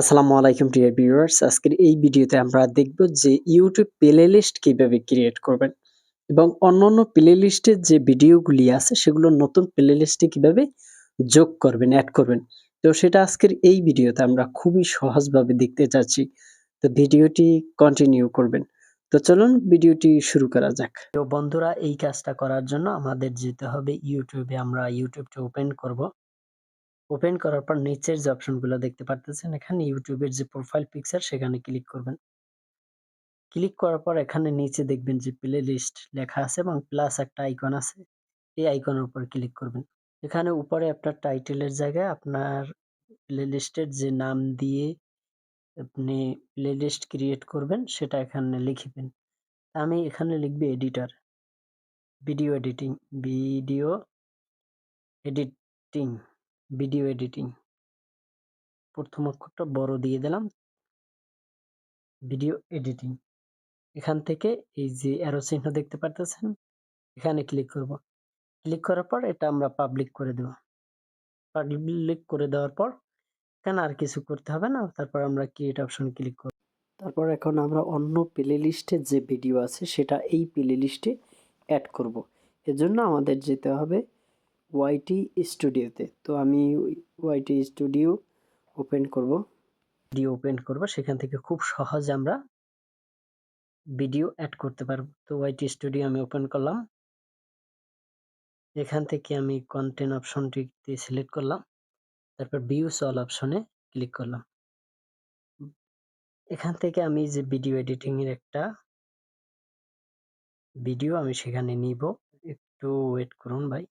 আসসালামু আলাইকুম dear viewers. আজকের এই ভিডিওতে আমরা দেখব যে YouTube প্লেলিস্ট কিভাবে ক্রিয়েট করবেন এবং অন্যান্য প্লেলিস্টের যে ভিডিওগুলি আছে সেগুলো নতুন প্লেলিস্টে কিভাবে যোগ করবেন, এড করবেন। তো সেটা আজকের এই ভিডিওতে আমরা খুবই সহজভাবে দেখতে চাচ্ছি। তো ভিডিওটি কন্টিনিউ করবেন। তো চলুন ভিডিওটি শুরু করা যাক। তো বন্ধুরা, এই কাজটা করার জন্য আমাদের যেতে হবে YouTube এ। আমরা YouTubeটা ওপেন করব। ওপেন করার পর নিচের যে অপশনগুলো দেখতে পারতেছেন, এখানে ইউটিউবের যে প্রোফাইল পিকচার সেখানে ক্লিক করবেন। ক্লিক করার পর এখানে নিচে দেখবেন যে প্লে লিস্ট লেখা আছে এবং প্লাস একটা আইকন আছে। এই আইকনের উপর ক্লিক করবেন। এখানে উপরে আপনার টাইটেলের জায়গায় আপনার প্লে লিস্টের যে নাম দিয়ে আপনি প্লে লিস্ট ক্রিয়েট করবেন সেটা এখানে লিখবেন। আমি এখানে লিখব editor, video editing, video editing, video editing. প্রথম অক্ষরটা বড় দিয়ে দিলাম, ভিডিও এডিটিং। এখান থেকে এই যে অ্যারো চিহ্ন দেখতে পারতেছেন, এখানে ক্লিক করব। ক্লিক করার পর এটা আমরা পাবলিক করে দেব। পাবলিক করে দেওয়ার পর এখানে আর কিছু করতে হবে না। তারপর আমরা ক্রিয়েট অপশনে ক্লিক করব। তারপর এখন আমরা অন্য প্লে লিস্টে যে ভিডিও আছে সেটা এই প্লে লিস্টে অ্যাড করব। এজন্য আমাদের যেতে হবে ওয়াইটি স্টুডিওতে। তো আমি ওয়াইটি স্টুডিও ওপেন করব। ভিডিও ওপেন করব, সেখান থেকে খুব সহজে আমরা ভিডিও অ্যাড করতে পারবো। তো ওয়াইটি স্টুডিও আমি ওপেন করলাম। এখান থেকে আমি কন্টেন্ট অপশনটি সিলেক্ট করলাম। তারপর ভিউস অল অপশনে ক্লিক করলাম। এখান থেকে আমি যে ভিডিও এডিটিং এর একটা ভিডিও আমি সেখানে নিব। একটু ওয়েট করুন ভাই।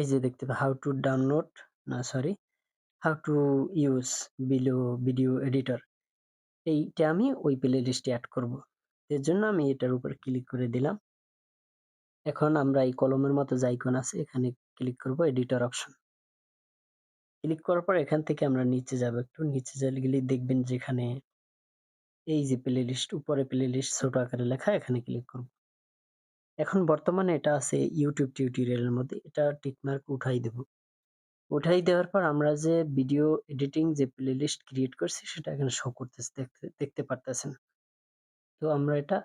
এই যে দেখতে পাই হাউ টু ডাউনলোড, না sorry, how to use video editor. এইটা আমি ওই প্লে লিস্টে অ্যাড করব। এর জন্য আমি এটার উপর ক্লিক করে দিলাম। এখন আমরা এই কলমের মতো যে আইকন আছে এখানে ক্লিক করব, এডিটর অপশন। ক্লিক করার পর এখান থেকে আমরা নিচে যাব। একটু নিচে গেলে দেখবেন যেখানে এই যে প্লে লিস্ট, উপরে প্লে লিস্ট ছোট আকারে লেখা, এখানে ক্লিক করব। এখন বর্তমানে এটা আছে ইউটিউব টিউটোরিয়ালের মধ্যে, এটা টিকমার্ক উঠাই দেব। উঠাই দেওয়ার পর আমরা যে ভিডিও এডিটিং যে প্লে লিস্ট ক্রিয়েট করছি সেটা এখানে শো করতেছে, দেখতে পারতেছেন। তো আমরা এটা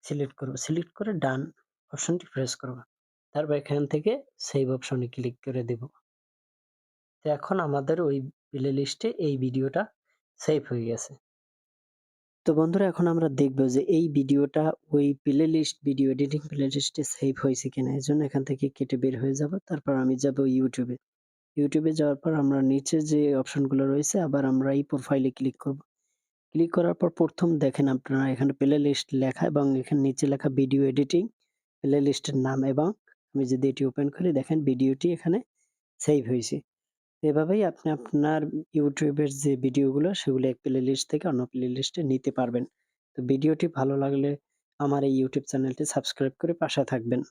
সিলেক্ট করব। সিলেক্ট করে ডান অপশনটি প্রেস করব। তারপর এখান থেকে সেভ অপশনে ক্লিক করে দেব। তো এখন আমাদের ওই প্লে লিস্টে এই ভিডিওটা সেভ হয়ে গেছে। তো বন্ধুরা, এখন আমরা দেখব যে এই ভিডিওটা ওই প্লে লিস্ট, ভিডিও এডিটিং প্লে লিস্টে সেভ হয়েছে কিনা। এর জন্য এখান থেকে কেটে বের হয়ে যাব। তারপর আমি যাব ইউটিউবে। ইউটিউবে যাওয়ার পর আমরা নিচে যে অপশনগুলো রয়েছে আবার আমরা এই প্রোফাইলে ক্লিক করব। ক্লিক করার পর প্রথম দেখেন আপনারা এখানে প্লে লিস্ট লেখা এবং এখানে নিচে লেখা ভিডিও এডিটিং, প্লে লিস্টের নাম, এবং আমি যদি এটি ওপেন করি দেখেন ভিডিওটি এখানে সেভ হয়েছে। এভাবেই আপনি আপনার ইউটিউবের যে ভিডিওগুলো সেগুলো এক প্লে লিস্ট থেকে অন্য প্লে লিস্টে নিতে পারবেন। তো ভিডিওটি ভালো লাগলে আমার এই ইউটিউব চ্যানেলটি সাবস্ক্রাইব করে পাশে থাকবেন।